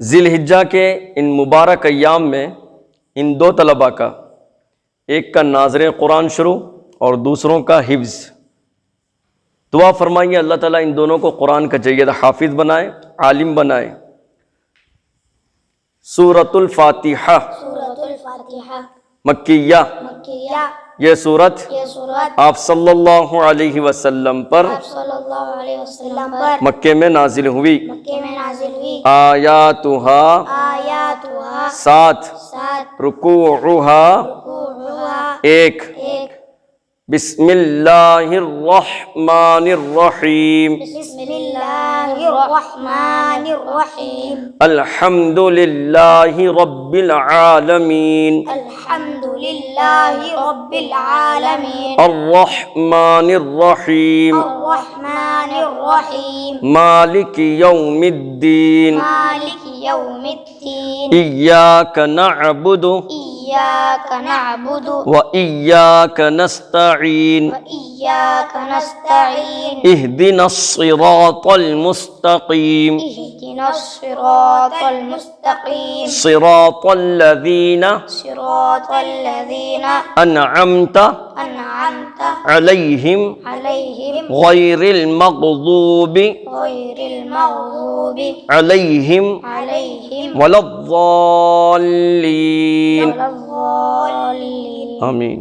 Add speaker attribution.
Speaker 1: ذی الحجہ کے ان مبارک ایام میں ان دو طلباء کا، ایک کا ناظر قرآن شروع اور دوسروں کا حفظ، دعا فرمائیے اللہ تعالیٰ ان دونوں کو قرآن کا جید حافظ بنائے، عالم بنائے۔ سورۃ الفاتحہ مکیہ، یہ سورت آپ صلی اللہ علیہ وسلم پر مکے میں نازل ہوئی۔ آیاتہا 7، رکوعہا 1۔ بسم اللہ الرحمن الرحیم، الحمد للہ رب العالمین، الرحمن الرحیم، مالک یوم الدین، ایاک نعبد وإياك نستعين، اهدنا الصراط المستقيم، صراط الذين أنعمت عليهم غير المغضوب عليهم ولا الضالين، آمین۔